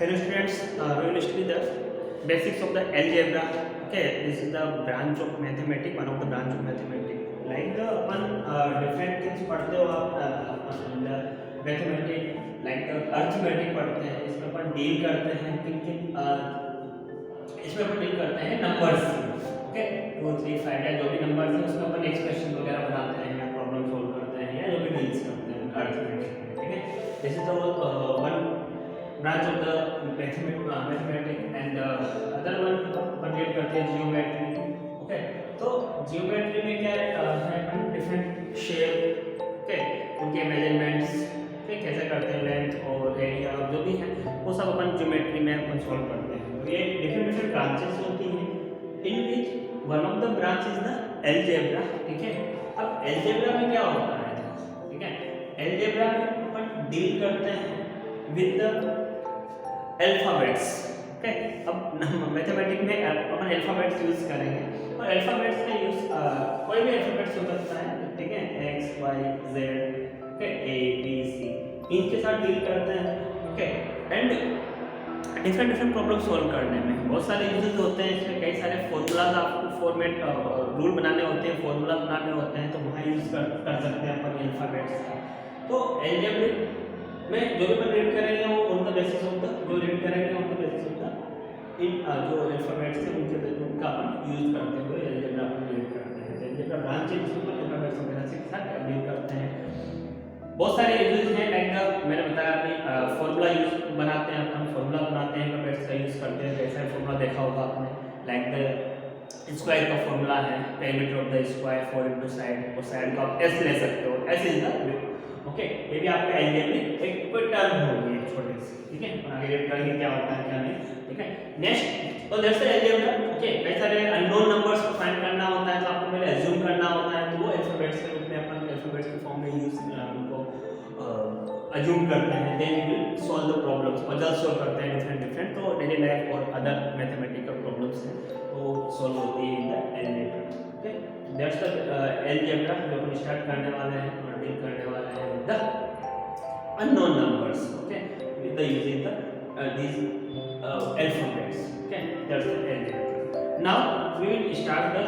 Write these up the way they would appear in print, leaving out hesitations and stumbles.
Hello students, we will study the basics of the algebra. Okay, this is the branch of mathematics, one of the branch of mathematics. Like the one different things पढ़ते हो आप mathematics, like the arithmetic पढ़ते हैं, इसमें अपन deal करते हैं इसमें अपन deal करते हैं नंबर्स। ओके, 2 3 5 या जो भी नंबर्स हैं उसमें अपन एक्सप्रेशन वगैरह बनाते हैं या प्रॉब्लम सॉल्व करते हैं या जो भी डील्स करते हैं अर्थमेटिक में। ठीक है, this is the one branch of the mathematics and other one upon deal करते हैं जियोमेट्री। ओके, तो जियोमेट्री में क्या है, अपन डिफरेंट शेप, ओके, उनके मेजरमेंट्स कैसे करते हैं, लेंथ और एरिया जो भी है वो सब अपन जियोमेट्री में अपन सॉल्व करते हैं। तो ये डिफरेंट डिफरेंट ब्रांचेस होती हैं in which one of the branch is the algebra. ठीक है, अब अलजेब्रा में क्या होता है, ठीक है, अलजेब्रा में अपन डील करते हैं विद द अल्फाबेट्स। ओके, अब मैथमेटिक्स में अपन अल्फाबेट्स यूज करेंगे और अल्फाबेट्स का यूज कोई भी अल्फाबेट्स हो सकता है। ठीक है, X Y Z, okay, A B C, इनके साथ डील करते हैं। Okay, and different different problem solve करने में बहुत सारे यूजेस होते हैं। इसमें कई सारे फॉर्मूलाज आपको फॉर्मेट रूल बनाने होते हैं, फॉर्मूला बनाने होते हैं, तो वहाँ यूज कर सकते हैं अपन अल्फाबेट्स का। तो अलजेब्रिक में जो भी अपन रीड करेंगे वो on the basis of the जो रीड करेंगे on the basis of the in जो अल्फाबेट्स हैं उनका अपन यूज करते हुए अलजेब्रा अपन रीड करते हैं। अलजेब्रा ब्रांच है जिसमें अपन अल्फाबेट्स वगैरह से साथ डील करते हैं। बहुत सारे यूजेस हैं, लाइक द मैंने बताया अभी फॉर्मूला यूज बनाते हैं, अपन फॉर्मूला बनाते हैं, अल्फाबेट्स का यूज करते हैं। जैसा फॉर्मूला देखा होगा आपने, लाइक द स्क्वायर का फॉर्मूला है perimeter of the square 4 into side, और साइड का आप s ले सकते हो, s इज द ओके। ये भी आपका अलजेब्रिक एक कोई टर्म होगी छोटी सी। ठीक है, आगे रीड करेंगे क्या होता है क्या नहीं। ठीक है, नेक्स्ट तो दैट्स द अलजेब्रा। ओके, कई सारे अननोन नंबर्स को फाइंड करना होता है तो आपको पहले अज्यूम करना होता है, तो वो अल्फाबेट्स के रूप में अपन अल्फाबेट्स के फॉर्म में यूज उनको अज्यूम करते हैं, then we will solve the problems, puzzle solve करते हैं डिफरेंट डिफरेंट। तो डेली लाइफ और अदर मैथमेटिकल प्रॉब्लम्स हैं वो सॉल्व होती है in the algebra. Okay, that's the algebra जो अपन स्टार्ट करने वाले हैं और डील करने वाले हैं the unknown numbers, okay, with the using the these alphabets. Okay, that's the algebra. Now we will start the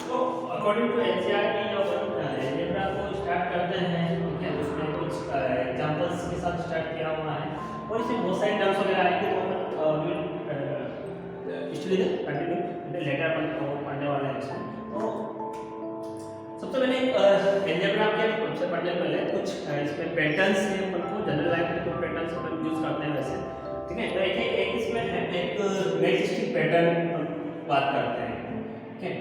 so according to NCERT जो algebra को start करते हैं, okay, उसमें कुछ examples के साथ start किया हुआ है और इसमें बहुत सारे टर्म्स वगैरह आएंगे तो अपन स्टडी कंटिन्यू लेटर अपन पढ़ने वाले हैं इसमें। तो सबसे पहले अलजेब्रा के सबसे पढ़ने पहले कुछ इसमें पैटर्न्स हैं, अपन को जनरल लाइफ में कुछ पैटर्न्स अपन यूज करते हैं वैसे। ठीक है, तो एक इसमें है एक मैचस्टिक पैटर्न बात करते हैं। ठीक है,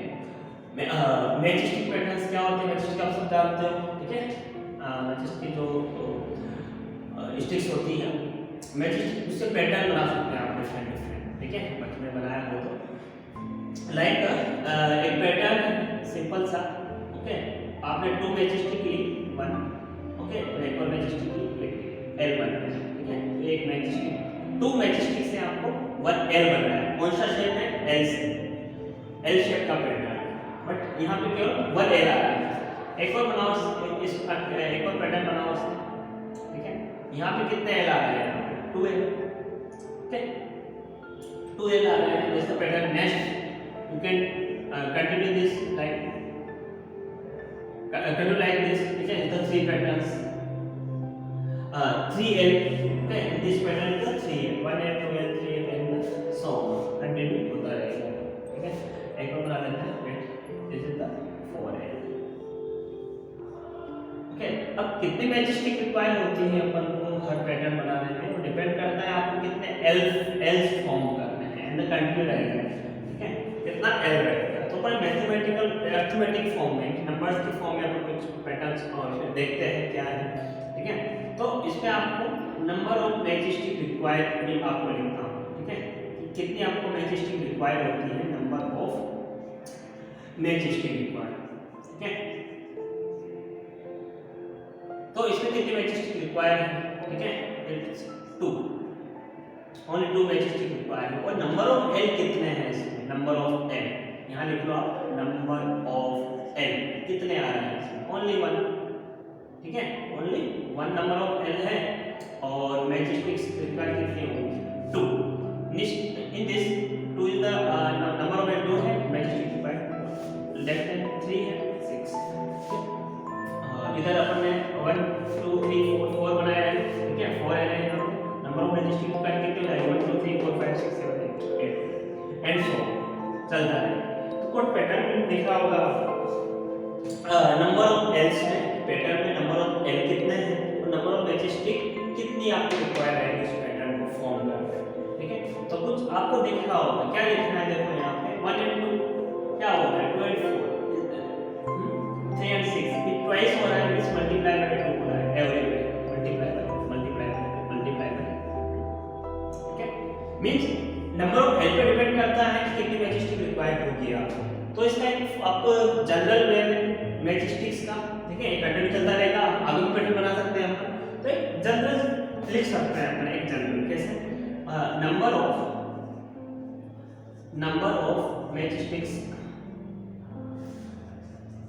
मैचस्टिक पैटर्न्स क्या होते हैं, मैचस्टिक आप सब जानते हो। ठीक है, मैचस्टिक जो स्टिक्स होती है, मैचस्टिक उससे पैटर्न बना सकते हैं आप डिफरेंट डिफरेंट। ठीक है, बच्चे ने बनाया हो तो लाइक एक पैटर्न सिंपल सा, ओके, आपने 2 मैचस्टिक ली 1, ओके, और एक और मैचस्टिक ली L1। ठीक है, एक मैचस्टिक 2 मैचस्टिक से आपको 1 L बन रहा है। कौन सा शेप है, L से, L शेप का पैटर्न, बट यहाँ पे केवल 1 L आ रहा है। एक और बनाओ इस एक और पैटर्न बनाओ इसमें। ठीक है, यहाँ पे कितने L आ रहे हैं, 2L। ओके, 2L आ रहे हैं। This the pattern. Next you can continue this like continue like this. ठीक है, the 3 patterns 3L, okay, this pattern is the 3L, 1L 2L 3L and so on, continue होता रहेगा। ठीक है, एक और बना लेते हैं, this is the 4L। Okay, अब कितनी मैचस्टिक रिक्वायर होती है अपन को हर पैटर्न बनाने में, वो डिपेंड करता है आपको कितने L फॉर्म करने हैं एंड कंटिन्यू रहेगा। ठीक है, कितना L रहेगा। तो पर मैथमेटिकल अर्थमेटिक फॉर्म में, नंबर्स की फॉर्म में अपन कुछ पैटर्न्स देखते हैं क्या है। ठीक है, तो इसमें आपको नंबर ऑफ मैचस्टिक रिक्वायर्ड भी आपको लिखना हो। ठीक है, कितनी आपको मैचस्टिक रिक्वायर होती है, नंबर ऑफ मैचस्टिक रिक्वायर्ड। ठीक है, तो इसमें कितनी मैचस्टिक रिक्वायर है, ठीक है, इट्स 2, ओनली 2 मैचस्टिक रिक्वायर है। और नंबर ऑफ L कितने हैं इसमें, नंबर ऑफ L यहाँ लिख लो आप, नंबर ऑफ L कितने आ रहे हैं इसमें, ओनली 1। ठीक है, ओनली 1 नंबर ऑफ L है और मैचस्टिक्स रिक्वायर्ड कितनी होगी 2 in this 2 is the number of L 2 है मैजेस्टिक रिक्वायर्ड लेस देन 3 है 6 इधर अपन ने 1 2 3 4 बनाया है ठीक है 4 है यहाँ नंबर ऑफ मैजेस्टिक रिक्वायर्ड कितने हो जाएंगे 1 2 3 4 5 6 7 8 एंड सो चलता है। तो कोड पैटर्न में देखा होगा नंबर ऑफ एल्स में पैटर्न में नंबर ऑफ एल कितने हैं और नंबर ऑफ मैजेस्टिक कितनी आपको रिक्वायर है इस पैटर्न को फॉर्म करने में ठीक है। तो कुछ आपको देखना होगा क्या देखना है देखो यहाँ पे 1 and 2 क्या होगा 2 and 4 3 and 6 ये ट्वाइस हो रहा है मींस मल्टीप्लाई बाय 2 हो रहा है एवरीवेयर मल्टीप्लाई बाय ठीक है मींस नंबर ऑफ एल पे डिपेंड करता है कि कितनी मैजेस्टिक रिक्वायर्ड होगी आपको। तो इसका एक आप जनरल वे में मैजेस्टिक्स का ठीक है एक पैटर्न चलता रहेगा आगे भी पैटर्न बना सकते हैं अपन। तो एक जनरल लिख सकते हैं अपन एक जनरल कैसे number of majestics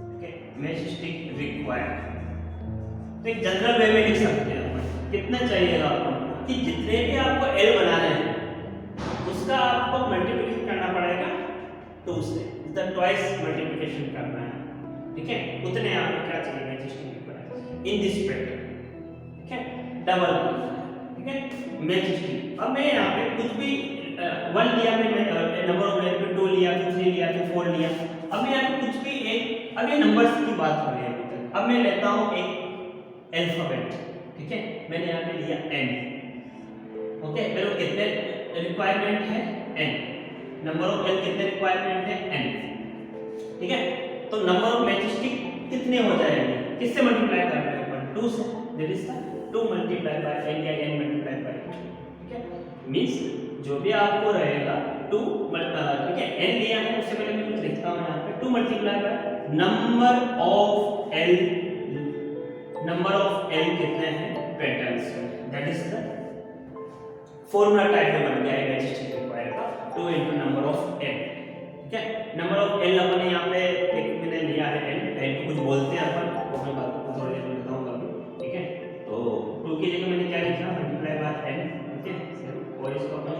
okay majestic required. तो एक जनरल वे में लिख सकते हैं अपन कितना चाहिएगा आपको कि जितने भी आपको एल बनाने हैं उसका आपको मल्टीप्लिकेशन करना पड़ेगा 2 से द ट्वाइस मल्टीप्लिकेशन करना है ठीक है उतने आपको क्या चाहिए majestic required in this pattern ठीक है डबल ठीक है मैजेस्टिक। अब मैं यहाँ पे कुछ भी 1 लिया मैंने नंबर ऑफ एल पे 2 लिया फिर 3 लिया फिर 4 लिया। अब मैं यहाँ पे कुछ भी एक अब ये नंबर्स की बात कर रहे हैं अभी तक। अब मैं लेता हूँ एक अल्फाबेट ठीक है मैंने यहाँ पे लिया n ओके मेरे को कितने रिक्वायरमेंट है n नंबर ऑफ एल कितने रिक्वायरमेंट है n ठीक है। तो नंबर ऑफ मैजेस्टिक कितने हो जाएंगे किससे मल्टीप्लाई कर रहे हैं अपन 2 say that is the 2 multiply by n या n मल्टीप्लाई बाय 2 ठीक है मींस जो भी आपको रहेगा 2 ठीक है n लिया है उससे पहले मैं कुछ लिखता हूं यहां पे 2 multiply by number of L कितने हैं patterns that is the formula type में बन गया है मैजेस्टिक रिक्वायर्ड का 2 into नंबर ऑफ एल ठीक है। नंबर ऑफ एल अपन ने यहाँ पे एक मैंने लिया है n को कुछ बोलते हैं अपन वो मैं बात को थोड़ी देर में बताऊंगा अभी ठीक है। तो 2 की जगह मैंने क्या लिखा मल्टीप्लाई बाय n ठीक है और इसको अपन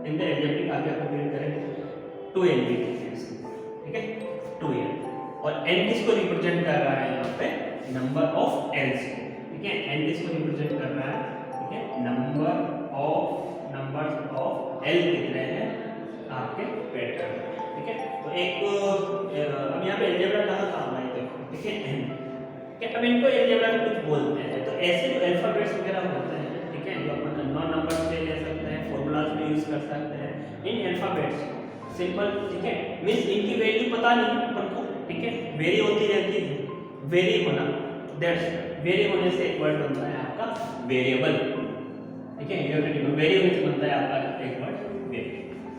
इन द एल्जेब्रिक आगे अपन प्रिंट करेंगे 2n भी ठीक है 2n और n किसको रिप्रेजेंट कर रहा है यहाँ पे नंबर ऑफ एल्स ठीक है n किसको रिप्रेजेंट कर रहा है ठीक है नंबर्स ऑफ एल कितने हैं आपके पैटर्न ठीक है। तो एक अब यहाँ पे अलजेब्रा कहाँ काम है देखो ठीक है ठीक है। अब इनको अलजेब्रा में कुछ बोलते हैं तो ऐसे जो अल्फाबेट्स वगैरह होते हैं ठीक है जो अपन नॉन नंबर्स पे ले सकते हैं फॉर्मूलाज में यूज कर सकते हैं इन अल्फाबेट्स सिंपल ठीक है मींस इनकी वैल्यू पता नहीं अपन को ठीक है वेरी होती रहती है वेरी होना दैट्स वेरी होने से एक वर्ड बनता है आपका वेरिएबल ठीक है वेरी होने से बनता है आपका एक वर्ड वेरी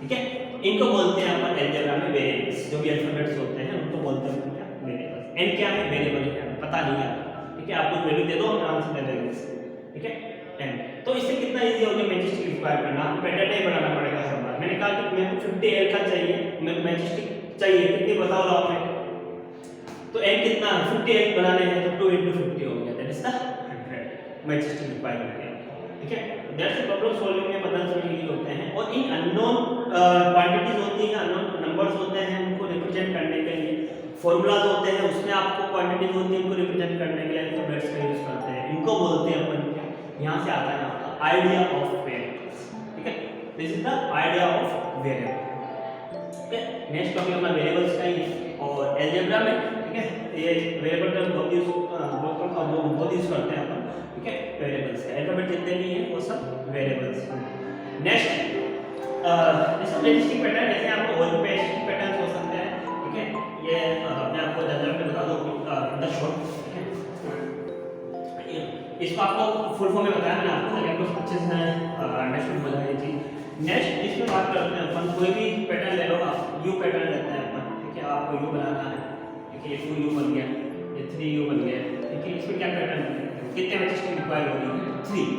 ठीक है। इनको बोलते हैं अपन अलजेब्रा में वेरिएबल्स जो भी अल्फाबेट्स होते हैं उनको बोलते हैं क्या वेरिएबल्स। n क्या है वेरिएबल है पता नहीं है ठीक है आप कुछ वैल्यू दे दो हम आंसर दे देंगे ठीक है n। तो इससे कितना इजी हो गया मैजेस्टिक रिक्वायर करना आपको पैटर्न नहीं बनाना पड़ेगा हर बार। मैंने कहा कि मेरे को 50 एल का चाहिए मैजेस्टिक चाहिए कितनी बताओ राव में तो n कितना 50 एल बनाने हैं तो 2 into 50 हो गया that is the 100 majestic require हो गया ठीक है। दैट्स प्रॉब्लम सॉल्विंग में बदल थोड़ी इजी होते हैं और इन अननोन क्वांटिटीज होती हैं अननोन नंबर्स होते हैं उनको रिप्रेजेंट करने के लिए फॉर्मूलाज होते हैं उसमें आपको क्वांटिटीज होती हैं इनको रिप्रेजेंट करने के लिए अल्फाबेट्स का यूज करते हैं इनको बोलते हैं अपन क्या यहां से आता है आपका आइडिया ऑफ वेरिएबल्स ठीक है this is the idea of variable ठीक है। नेक्स्ट टॉपिक अपना वेरिएबल्स का ही है और अलजेब्रा में ठीक है ये वेरिएबल टर्म बहुत यूज करते हैं अपन ठीक है वेरिएबल्स का अल्फाबेट जितने भी हैं वो सब वेरिएबल्स हैं। नेक्स्ट जैसे मैजेस्टिक पैटर्न ऐसे आपको और भी मैजेस्टिक पैटर्न्स हो सकते हैं ठीक है ये मैं आपको जनरल में बता दूं द शॉर्ट ठीक है इसको आपको फुल फॉर्म में बताया मैंने आपको ताकि आपको अच्छे से अंडरस्टैंड हो जाए जी। नेक्स्ट इसमें बात करते हैं अपन कोई भी पैटर्न ले लो आप यू पैटर्न लेते हैं अपन ठीक है आपको यू बनाना है ठीक है ये 2u बन गया ये 3u बन गया ठीक है। इसमें क्या पैटर्न कितने मैजेस्टिक रिक्वायर हो रही है 3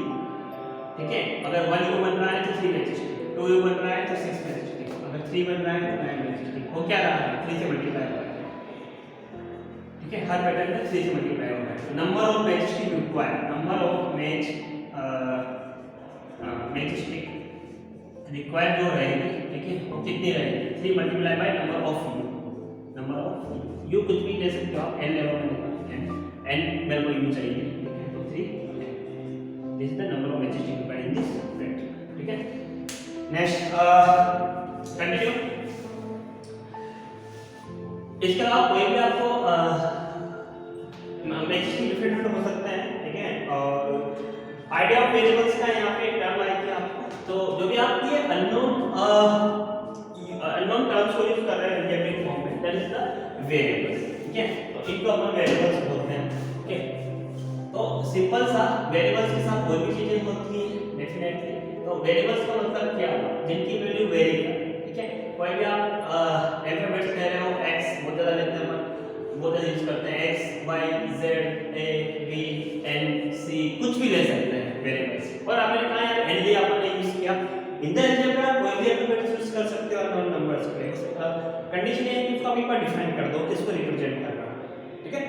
ठीक है। अगर 1u बन रहा है तो 3 मैजेस्टिक 2u बन रहा है तो 6 मैजेस्टिक अगर 3 बन रहा है तो 9 मैजेस्टिक हो क्या रहा है 3 से मल्टीप्लाई हो रहा है ठीक है हर पैटर्न में 3 से मल्टीप्लाई हो रहा है। Number of majestic require number of maize required जो रहेगी, ठीक है, वो कितनी रहेगी 3 multiply by number of you कुछ भी ले सकते हो आप, n लेवल में n मेरे को u चाहिए, ठीक है, तो 3 this is the number of HST required in this vector, ठीक है। Next continue. इसके अलावा कोई भी आपको एचएसटी डिफरेंट हो सकते हैं, ठीक है, और आइडिया ऑफ वेरिएबल्स का यहाँ पे एक टर्म आएगी आपको, तो जो भी आप ये अननोन टर्म्स को यूज कर रहे हैं अलजेब्रिक फॉर्म में, दैट इज द वेरिएबल्स, ठीक है, तो इनको अपन वेरिएबल्स बोलते हैं, ठीक है। तो सिंपल सा वेरिएबल्स के साथ कोई भी चीजें होती हैं डेफिनेटली, तो वेरिएबल्स का मतलब क्या हुआ, जिनकी वैल्यू वेरी करे, ठीक है। कोई भी आप अल्फाबेट्स कह रहे हो, x बहुत ज्यादा लेते हैं अपन, बहुत ज्यादा यूज करते हैं, x y z a b n c कुछ भी ले सकते हैं वेरिएबल्स, और आपने कहा यार n लिया आपने यूज किया, इन द अलजेब्रा कोई भी अल्फाबेट्स यूज कर सकते हो अननोन नंबर्स के लिए। कंडीशन है कि उसको आप एक बार डिफाइन कर दो किसको रिप्रेजेंट कर रहा है, ठीक है,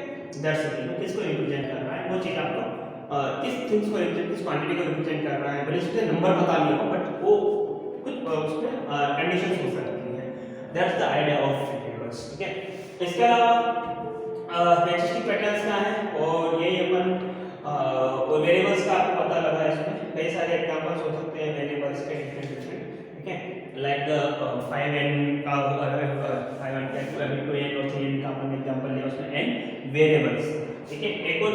दैट्स इट, किसको रिप्रेजेंट कर रहा है वो चीज आपको किस थिंग्स को रिप्रेजेंट, किस क्वांटिटी को रिप्रेजेंट कर रहा है, भले उसके नंबर पता नहीं हो बट वो कुछ उसमें कंडीशंस हो सकती हैं, that's the idea of variables, ठीक है। इसके अलावा एचएसटी पैटर्न्स क्या है, और यही अपन वेरिएबल्स का आपको पता लगा है, इसमें कई सारे एग्जांपल्स हो सकते हैं वेरिएबल्स के डिफरेंट, ठीक है, लाइक द 5n का 5n का 2n और 3n का अपन एग्जांपल लिया, उसमें n वेरिएबल्स, ठीक है। एक और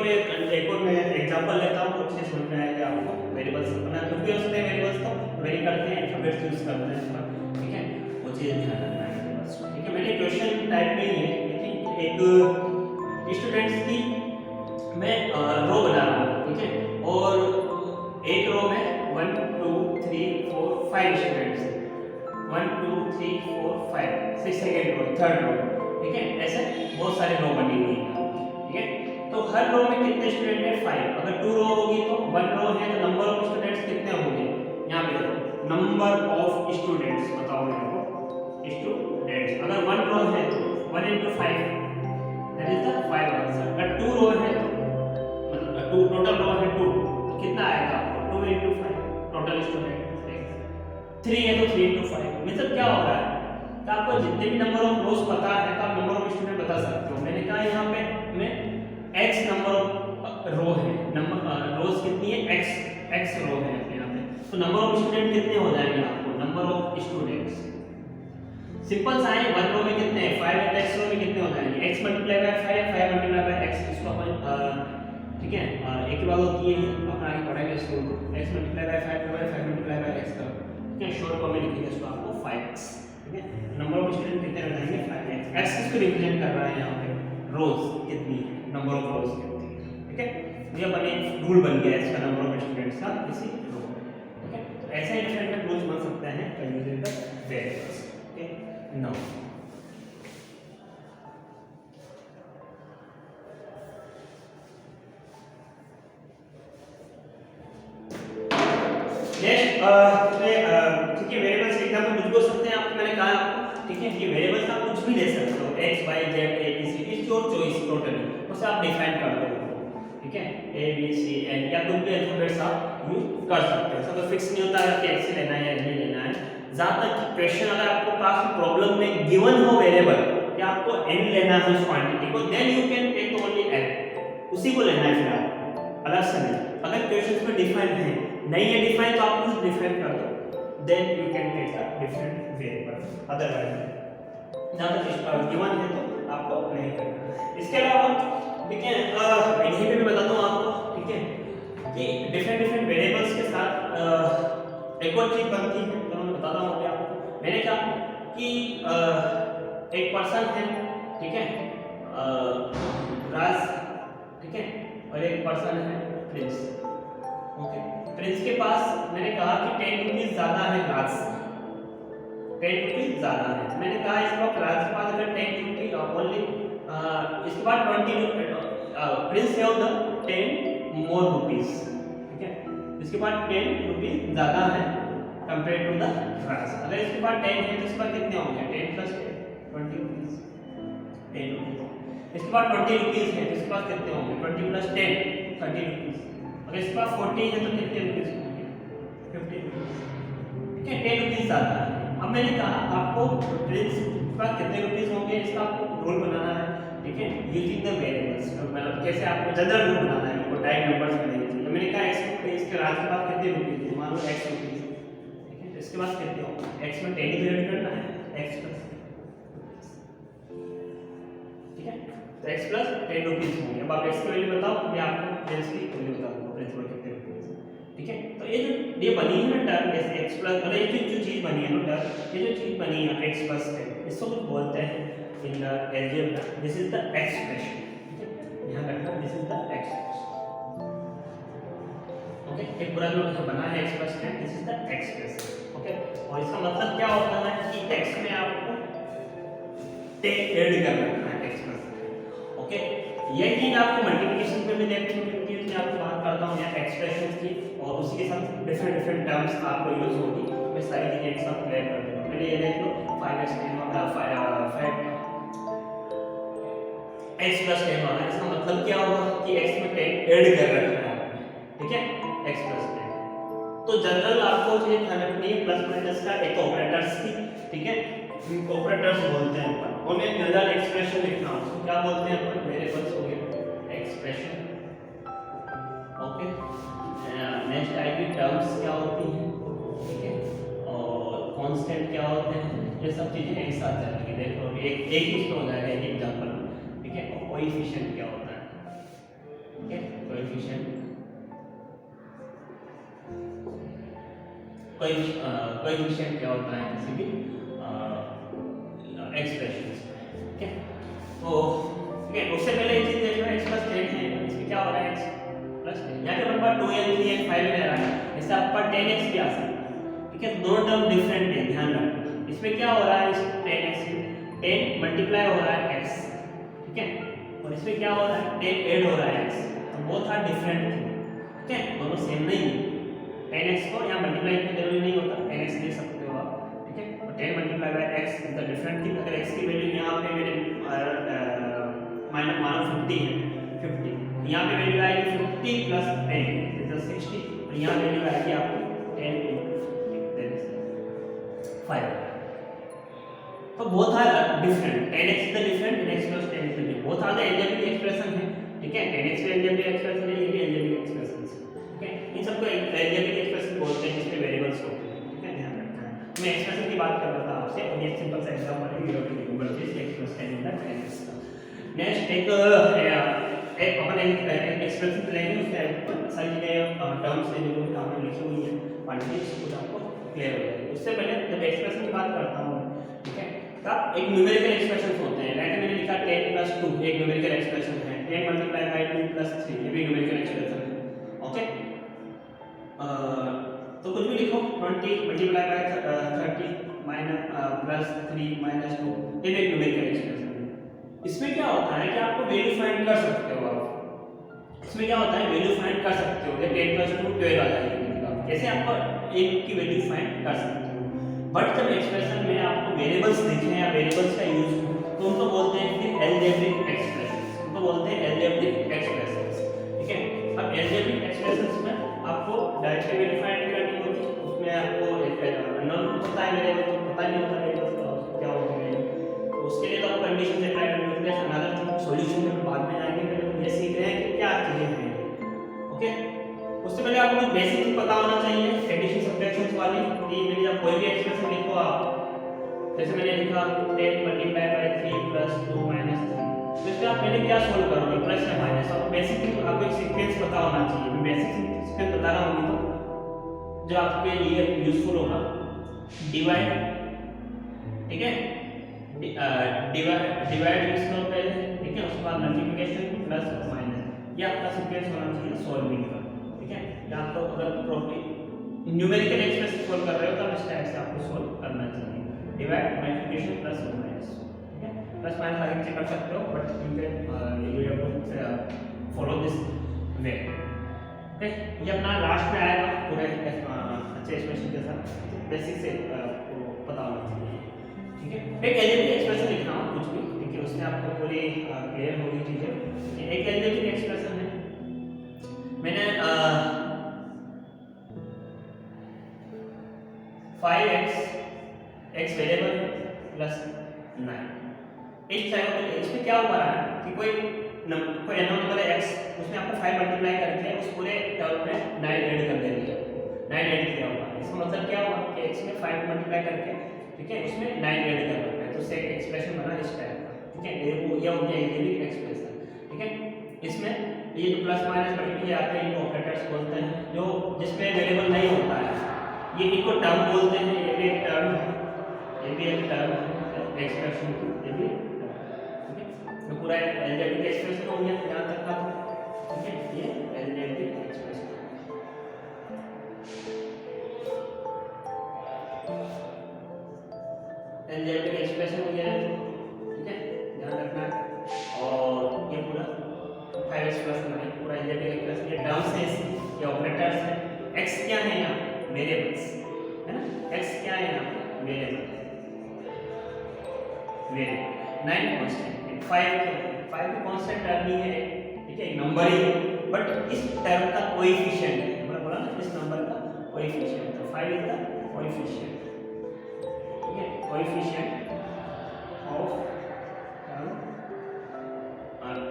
मैं एग्जांपल लेता हूं, अच्छे से समझ में आएगा आपको। वेरिएबल्स अपना कुछ भी होते हैं, वेरिएबल्स तो वेरी करते हैं, अल्फाबेट्स यूज करते हैं इसका, ठीक है, वो चीज ध्यान रखना है वेरिएबल्स, ठीक है। मैंने क्वेश्चन टाइप में ही है, ठीक है, एक स्टूडेंट्स की मैं रो बना रहा हूं, ठीक है, और एक रो में 1 2 3 4 5 students, 1 2 3 4 5 6 second row, third row, ठीक है, ऐसे बहुत सारी रो बनी हुई है, ठीक है। तो हर रो में कितने स्टूडेंट हैं 5, अगर 2 रो होगी तो 1 रो है तो नंबर ऑफ स्टूडेंट्स कितने होंगे, यहाँ पे देखो नंबर ऑफ स्टूडेंट्स बताओ मेरे को, स्टूडेंट्स, अगर 1 रो है तो 1 into 5 that is the 5 answer, अगर 2 रो है तो मतलब 2 टोटल रो है 2 तो कितना आएगा आपको 2 into 5 टोटल स्टूडेंट, 3 है तो 3 into 5, मतलब क्या हो रहा है तो आपको जितने भी नंबर ऑफ रोज पता है तो आप नंबर ऑफ स्टूडेंट बता सकते हो। मैंने कहा यहाँ पे हमें x नंबर ऑफ रो है, नंबर रोज कितनी है x रो है यहाँ पे, तो नंबर ऑफ स्टूडेंट कितने हो जाएंगे आपको, नंबर ऑफ स्टूडेंट्स सिंपल सा है, 1 रो में कितने हैं 5 है, x रो में कितने हो जाएंगे x multiply by 5 5 multiply by x, इसको अपन ठीक है एक ही बात होती है, अपन आगे पढ़ेंगे इसको, x multiply by 5 5 multiply by x का, ठीक है, शॉर्ट फॉर्म में लिखेंगे इसको आपको 5x, ठीक है। नंबर ऑफ स्टूडेंट कितने हो जाएंगे 5x, x किसको रिप्रेजेंट कर रहा है यहाँ पे, रोज कितनी है, नंबर ऑफ रोज कितनी है, ठीक है, ये अपन एक रूल बन गया इसका नंबर ऑफ स्टूडेंट्स का इसी रो में, ठीक है। तो ऐसे ही डिफरेंट रूल्स बन सकते हैं by using the variables, okay. Now ठीक है, वेरिएबल्स के एग्जांपल कुछ भी हो सकते हैं आपको, मैंने कहा आपको, ठीक है, ये वेरिएबल्स आप कुछ भी ले सकते हो, x y z a b c, it's your choice totally, उसे आप डिफाइन कर दो, ठीक है, a b c n या कुछ भी अल्फाबेट्स आप यूज कर सकते हो, सब फिक्स नहीं होता है कि x से लेना है या नहीं लेना है। जहां तक क्वेश्चन अगर आपको पास प्रॉब्लम में गिवन हो वेरिएबल कि आपको n लेना है उस क्वांटिटी को, then you can take only n, उसी को लेना है फिर आप अलग से नहीं। अगर क्वेश्चंस में डिफाइन है नहीं है डिफाइन तो आप कुछ डिफाइन कर दो, then you can take a different variable, otherwise जहाँ तक गिवन है तो आपको नहीं करना। इसके अलावा ठीक है यहीं पे भी बताता हूँ आपको, ठीक है, कि डिफरेंट वेरिएबल्स के साथ एक और चीज बनती है तो मैं बताता हूँ अभी आपको। मैंने कहा कि एक पर्सन है, ठीक है, राज, ठीक है, और एक पर्सन है प्रिंस, ओके। प्रिंस के पास मैंने कहा कि 10 रुपीज ज्यादा है राज से, 10 रुपीज ज्यादा है, मैंने कहा इस वक्त राज के पास अगर 10 रुपीज ओनली, इसके बाद 20 rupees Prince have the 10 more rupees, ठीक है, इसके बाद 10 रुपीज ज्यादा है कंपेयर टू द राज। अगर इसके बाद 10 है तो इसके बाद कितने होंगे 10 प्लस 20 रुपीज, 10 रुपीज। इसके बाद 20 रुपीज है तो इसके बाद कितने होंगे 20 प्लस 10 30 रुपीज। अगर इसके पास 40 है तो कितने रुपीस होंगे 50 रुपीस, ठीक है, 10 रुपीस रुपीज आता है। अब मैंने कहा आपको प्रिंस के पास कितने रुपीज होंगे इसका आपको रूल बनाना है, ठीक है, यूजिंग द वेरिएबल्स, मतलब कैसे आपको जनरल रूल बनाना है, आपको डायरेक्ट नंबर्स मिलेंगे। तो मैंने कहा एक्स के राज के पास कितने रुपीज है, मान लो एक्स रुपीज, ठीक है, तो इसके पास कितने होंगे, एक्स में 10 डिवाइड करना है, एक्स प्लस, ठीक है, तो एक्स प्लस 10 रुपीज होंगे। अब आप एक्स की वैल्यू बताओ, मैं आपको प्रिंस की वैल्यू बता दूंगा, प्रिंस में कितने रुपीज, ठीक है। तो ये बनी है ना टर्म, जैसे एक्स प्लस, मतलब ये जो चीज बनी है ना टर्म, ये जो चीज बनी है एक्स प्लस 10, इसको कुछ बोलते हैं इन the algebra, this is the expression, ठीक है, ध्यान रखना, this is the expression, okay. एक पूरा जो बना है x plus 10, this is the expression, okay. और इसका मतलब क्या होता है कि एक्स में आपको 10 ऐड करना है एक्स प्लस 10, ओके। ये चीज आपको मल्टीप्लिकेशन पे भी देखने को मिलती है, मैं आपको बात करता हूं यहाँ एक्सप्रेशंस की, और उसी के साथ डिफरेंट टर्म्स आपको यूज होगी, मैं सारी चीजें एक साथ क्लियर कर दूंगा। पहले ये देख लो 5x 10 x प्लस 10 वाला, इसका मतलब क्या होगा कि x में 10 ऐड कर रखना है, ठीक है, x प्लस 10। तो जनरल आपको ये ध्यान रखनी है प्लस माइनस का एक ऑपरेटर्स की, ठीक है, ऑपरेटर्स बोलते हैं अपन, और मैं जनरल एक्सप्रेशन लिखना हूं, उसको क्या बोलते हैं अपन, वेरिएबल्स हो गए एक्सप्रेशन, ओके। नेक्स्ट आएगी टर्म्स क्या होती हैं, ठीक है, और कांस्टेंट क्या होते हैं, ये सब चीजें एक साथ चलेंगी। देखो एक ही इसमें हो जाएगा, एक एग्जांपल, ठीक है। और कोएफिशिएंट क्या होता है, ठीक है, कोएफिशिएंट क्या होता है किसी भी एक्सप्रेशंस, ठीक है। तो ठीक है, उससे पहले एक चीज देख लो, x प्लस 10 है, इसमें क्या हो रहा है, x प्लस 10, यहाँ पे हमारे पास 2n 3n 5 में आ रहा है, इससे आपका 10x भी आ सकता है, ठीक है, दोनों टर्म डिफरेंट है, ध्यान रखना। इसमें क्या हो रहा है, इस 10x 10 मल्टीप्लाई हो रहा है x, ठीक है, और इसमें क्या हो रहा है, 10 ऐड हो रहा है x, तो बोथ आर डिफरेंट थिंग, ठीक है, दोनों सेम नहीं है। 10x को यहाँ मल्टीप्लाई करना जरूरी नहीं होता, 10x लिख सकते हो आप, ठीक है, और 10 multiply by x is the different thing. अगर x की वैल्यू यहाँ पे मेरे माइनस मानो 50 है, 50, यहाँ पे वैल्यू आएगी 50 प्लस 10 इज द 60, और यहाँ वैल्यू आएगी आपको 10 दैट इज 5। तो both are different, 10x is the different and x plus 10 is the different, both are the algebraic expression है, ठीक है, 10x भी अलजेब्रिक एक्सप्रेशन है, ये भी अलजेब्रिक एक्सप्रेशन है, ठीक है। इन सबको अलजेब्रिक एक्सप्रेशन बोलते हैं जिसमें वेरिएबल्स होते हैं, ठीक है, ध्यान रखना है। मैं एक्सप्रेशन की बात कर रहा था आपसे, और ये सिंपल सा एग्जांपल है, 0 to गूगल से x plus 10 in the 10x का। नेक्स्ट एक अपन एक एक्सप्रेशन लेंगे, उसमें सारी चीजें टर्म्स हैं जो आपने लिखी हुई है, क्वांटिटी सब कुछ आपको क्लियर हो जाएगी। उससे पहले जब एक्सप्रेशन की बात करता हूं, ठीक है, तब एक न्यूमेरिकल एक्सप्रेशन होते हैं, लाइक मैंने लिखा 10 प्लस 2 एक न्यूमेरिकल एक्सप्रेशन है, 10 मल्टीप्लाई बाय 2 प्लस 3 ये भी न्यूमेरिकल एक्सप्रेशन है, ओके। तो कुछ भी लिखो, 20 multiply by 30 minus plus 3 minus 2 ये भी न्यूमेरिकल एक्सप्रेशन है। इसमें क्या होता है कि आपको वैल्यू फाइंड कर सकते हो आप, इसमें क्या होता है वैल्यू फाइंड कर सकते हो, 10 प्लस 2 12 आ जाएगी, कैसे आपको एक की वैल्यू फाइंड कर सकते हो। बट जब एक्सप्रेशन में आपको वेरिएबल्स दिखे या वेरिएबल्स का यूज हो, तो उनको बोलते हैं फिर अलजेब्रिक एक्सप्रेशंस, उनको बोलते हैं अलजेब्रिक एक्सप्रेशंस, ठीक है। अब अलजेब्रिक एक्सप्रेशंस में आपको डायरेक्टली वैल्यू फाइंड करनी होती है, उसमें आपको अननोन होता है वेरिएबल, तो पता नहीं होता वेरिएबल क्या होगा वैल्यू, तो उसके लिए तो आपको कंडीशन अप्लाई करनी होती है। अनदर सॉल्यूशन में बाद में आएंगे, पहले तो ये सीख रहे हैं कि क्या चीजें हैं, ओके। उससे पहले आपको कुछ बेसिक पता होना चाहिए एडिशन सब्ट्रैक्शन वाली, कि मैंने जब कोई भी एक्सप्रेशन लिखो आप, जैसे मैंने लिखा 10 मल्टीप्लाई बाय 3 प्लस 2 माइनस 3, तो इसमें आप पहले क्या सॉल्व करोगे, प्लस या माइनस, और बेसिक आपको एक सीक्वेंस पता होना चाहिए। मैं बेसिक सीक्वेंस बता रहा हूं तो जो आपके लिए यूजफुल होगा, डिवाइड, ठीक है, डिवाइड यूज करो पहले, ठीक है, उसके बाद मल्टीप्लिकेशन प्लस और माइनस, ये आपका सीक्वेंस होना चाहिए सॉल्विंग का, ठीक है। या आपको अगर प्रॉपर्टी न्यूमेरिकल एक्सप्रेशन सॉल्व कर रहे हो तब इस टाइप से आपको सॉल्व करना चाहिए, डिवाइड मल्टीप्लिकेशन प्लस और माइनस, ठीक है, प्लस माइनस आगे चेक कर सकते हो, but you have to follow this way, okay. ये अपना लास्ट में आएगा पूरे अच्छे एक्सप्रेशन के साथ, बेसिक से आपको पता होना चाहिए, ठीक है। एक अलजेब्रिक एक्सप्रेशन लिख रहा हूँ कुछ भी, ठीक है, उसमें आपको पूरी क्लियर होगी चीजें। एक अलजेब्रिक एक्सप्रेशन है, मैंने 5x x वेरिएबल प्लस 9। इस टाइम पे इसमें क्या हो रहा है कि कोई अननोन नंबर है x, उसमें आपको 5 मल्टीप्लाई करके उस पूरे टर्म में 9 ऐड कर देनी है। 9 ऐड किया हुआ है, इसका मतलब क्या हुआ कि x में 5 मल्टीप्लाई करके, ठीक है, उसमें 9 ऐड करना है, तो इससे एक्सप्रेशन बना इस टाइप का, ठीक है। ये हो गया ये एक्सप्रेशन, ठीक है। इसमें ये जो प्लस माइनस मल्टीप्लाई आते हैं, इनको ऑपरेटर्स बोलते हैं, जो जिसमें वेरिएबल नहीं होता है, ये इनको टर्म बोलते हैं। ये भी एक टर्म है, ये भी एक टर्म है, एक्सप्रेशन ये भी, ठीक है। तो पूरा एलजेब्रिक एक्सप्रेशन हो गया यहाँ तक का, ठीक है। ये एलजेब्रिक एक्सप्रेशन, एलजेब्रिक एक्सप्रेशन हो गया, ठीक है, ध्यान रखना। और ये पूरा 5x प्लस 9 पूरा एलजेब्रिक एक्सप्रेशन, ये टर्म्स हैं, ये ऑपरेटर्स हैं। x क्या है यहाँ, वेरिएबल्स है ना, x क्या है यहाँ, वेरिएबल, वेरिएबल। 9 कांस्टेंट, 5 भी कांस्टेंट टर्म ही है, ठीक है, एक नंबर ही है, बट इस टर्म का कोएफिशिएंट है, मैंने बोला ना इस नंबर का कोएफिशिएंट, तो 5 इज द कोएफिशिएंट, ठीक है, कोएफिशिएंट ऑफ टर्म।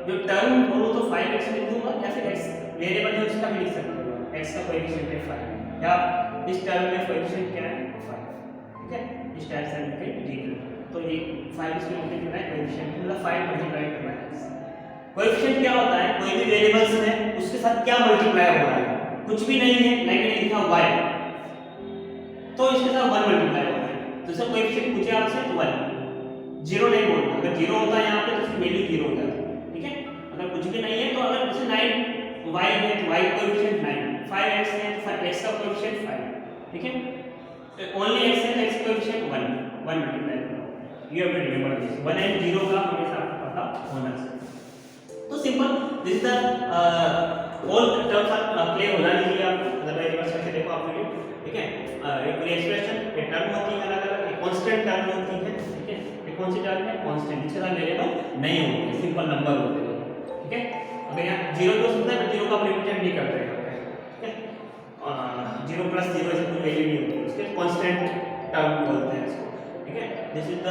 जो टर्म बोलूं तो 5x लिख दूंगा, या फिर x वेरिएबल है उसका भी लिख सकते हो, x का कोएफिशिएंट है 5, या इस टर्म में कोएफिशिएंट क्या है 5, ठीक है। इस टाइप से लिख के लिख, तो ये 5 इसमें मल्टीप्लाई कोएफिशिएंट मतलब 5 मल्टीप्लाई करना है। कोएफिशिएंट क्या होता है, कोई भी वेरिएबल्स है उसके साथ क्या मल्टीप्लाई हो रहा है, कुछ भी नहीं है, लाइक लिखा y, तो इसके साथ 1 मल्टीप्लाई हो रहा है, तो सर कोएफिशिएंट पूछे आपसे तो 1, 0 नहीं बोलना, अगर 0 होता है यहाँ पे तो वैल्यू 0 हो जाती है, ठीक है। अगर कुछ भी नहीं है तो अगर जैसे 9 y है तो y कोएफिशिएंट 9, 5x है तो x का कोएफिशिएंट 5, ठीक है। ओनली x है, x कोएफिशिएंट 1 मल्टीप्लाई करो, you have to remember this, 1 and 0 का हमेशा आपको पता होना चाहिए। तो simple this is the all terms are clear होना चाहिए आपको, अदरवाइज रिवर्स करके देखो आप वीडियो, ठीक है। एक पूरी एक्सप्रेशन, एक टर्म होती है अलग-अलग, एक कांस्टेंट टर्म होती है, ठीक है, एक कौन सी टर्म है कांस्टेंट, जिसके साथ वेरिएबल नहीं होते, सिंपल नंबर होते हैं, ठीक है। अगर यहाँ 0 तो होता है, 0 का रिप्रेजेंट नहीं करते हैं यहाँ पे, ठीक है। 0 प्लस 0 ऐसे कोई वैल्यू नहीं होती, उसके कांस्टेंट टर्म बोलते हैं इसको, ठीक है। This is the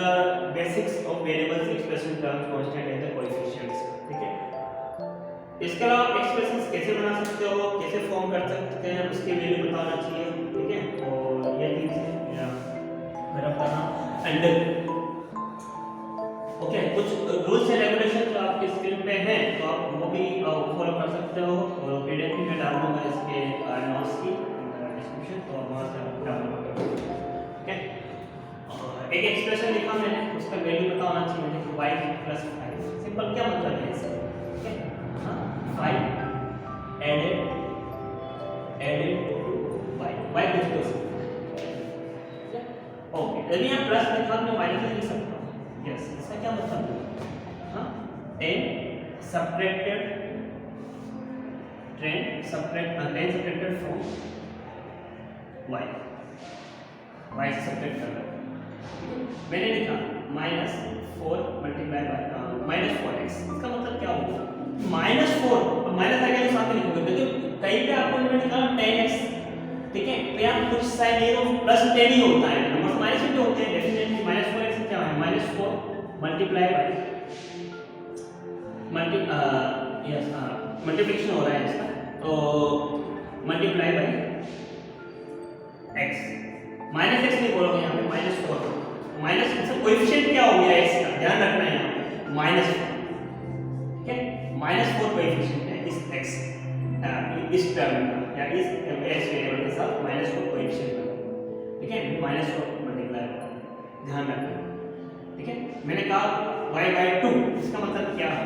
basics of variables expression terms, constant and the coefficients, ठीक है। इसके अलावा आप एक्सप्रेशंस कैसे बना सकते हो, कैसे फॉर्म कर सकते हैं, उसकी वैल्यू बताना चाहिए, ठीक है। और ये चीज मेरा करना एंड ओके, कुछ रूल्स एंड रेगुलेशन जो आपके स्क्रीन पे हैं तो आप वो भी फॉलो कर सकते हो, और पीडीएफ में डाल दूंगा इसके नोट्स की डिस्क्रिप्शन, तो आप वहां से डाउनलोड कर सकते हो, ठीक है। एक एक्सप्रेशन लिखा मैंने, उसका वैल्यू पता होना चाहिए मुझे, y + 5, सिंपल क्या मतलब है इसका, ठीक है। हां 5 एडेड टू y कुछ तो ओके, यदि यहाँ प्लस लिखा मैं माइनस लिख सकता हूँ, यस, इसका क्या मतलब है, हाँ 10 सब्ट्रैक्टेड फ्रॉम y से सब्ट्रैक्ट कर रहा हूँ, मैंने लिखा -4 मल्टीप्लाई बाय -4x, इसका मतलब क्या होगा, -4 और माइनस आगे तो साथ में लिखोगे, देखो कहीं पे आपको मैंने लिखा 10x, ठीक है, तो यहाँ कुछ साइन ये तो +10 ही होता है, नंबर्स माइनस में होते हैं, डेफिनेटली -4x क्या है, -4 मल्टीप्लाई बाय मल्टीप्लिकेशन हो रहा है इसका, तो मल्टीप्लाई बाय x, -x नहीं बोलोगे यहाँ पे, -4 माइनस इसका कोएफिशिएंट क्या हो गया x का, ध्यान रखना है यहाँ पे -4, ठीक है, -4 कोएफिशिएंट है इस x इस टर्म का, या इस x वेरिएबल के साथ -4 कोएफिशिएंट का, ठीक है, -4 मल्टीप्लाई होगा, ध्यान रखना, ठीक है। मैंने कहा y/2, इसका मतलब क्या है,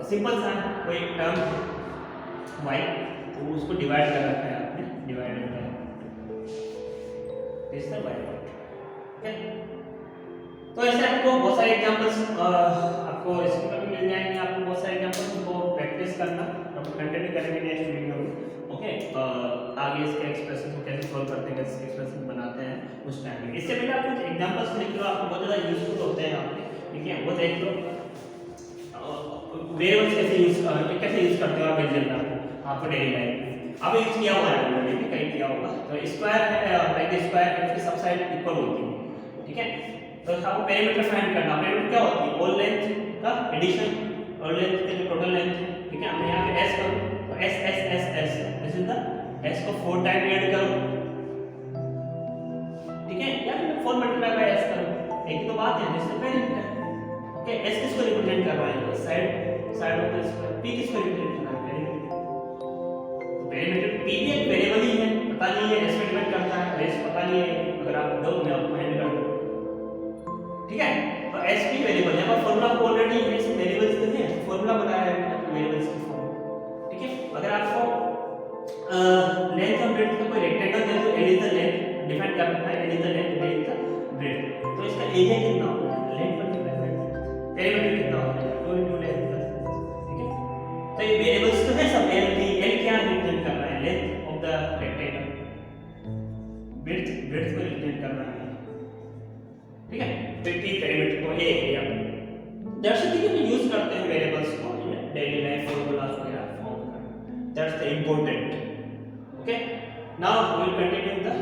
सिंपल सा कोई टर्म y, तो उसको डिवाइड कर रखा है आपने, डिवाइडेड बाय दिस y, ठीक है। तो ऐसे आपको बहुत सारे एग्जांपल्स आपको इसके पर भी मिल जाएंगे, आपको बहुत सारे एग्जांपल्स को प्रैक्टिस करना, हम कंटिन्यू करेंगे नेक्स्ट वीडियो में, ओके। आगे इसके एक्सप्रेशन को कैसे सॉल्व करते हैं, कैसे एक्सप्रेशन बनाते हैं उस टाइम में। इससे पहले आप कुछ एग्जांपल्स लिख लो, आपको बहुत ज़्यादा यूजफुल होते हैं यहाँ पे, ठीक है, वो देख लो, वेरिएबल्स कैसे यूज करते हो आप एल्जेब्रा को, आपको डेली लाइफ में आप यूज किया हुआ है, कहीं किया होगा, तो स्क्वायर है लाइक स्क्वायर है, उसकी सब साइड इक्वल होती है, ठीक है। तो आपको पेरीमीटर फाइंड करना, पेरीमीटर क्या होती है, ऑल लेंथ का एडिशन, ऑल लेंथ का जो टोटल लेंथ है, ठीक है। मैं यहाँ पे s करूँ तो s s s s this is the s को 4 टाइम ऐड करूँ, ठीक है, या फिर 4 मल्टीप्लाई बाय s करूँ, एक ही तो बात है, this is perimeter, okay. s किसको रिप्रेजेंट कर रहा है, side of the square, p किसको रिप्रेजेंट कर रहा है, पेरीमीटर। तो पेरीमीटर p भी एक वेरिएबल ही है, पता नहीं है s पे डिपेंड करता है, s पता नहीं है, अगर आप दो मैं आपको फाइंड कर दूं, ठीक है। तो s भी वेरिएबल है, पर फार्मूला आपको ऑलरेडी है, इसमें वेरिएबल्स तो है, फार्मूला बनाया है वेरिएबल्स की फॉर्म, ठीक है। अगर आपको लेंथ और ब्रेड्थ का कोई रेक्टेंगल दे तो l is the length define कर रखा है, l is the length, b is the breadth, तो इसका एरिया कितना होगा, लेंथ मल्टीप्लाई बाय पेरीमीटर कितना होगा, 2 into लेंथ, ठीक है। तो ये वेरिएबल्स तो है सब, l क्या रिप्रेजेंट कर रहा है, length of the rectangle, breadth को रिप्रेजेंट कर रहा है, ठीक है। तो p पेरीमीटर को a एरिया दर्शाती है, हम यूज करते हैं वेरिएबल्स को डेली लाइफ फॉर्मूलाज वगैरह फॉर्म करने, that's the important, okay। Now we will continue the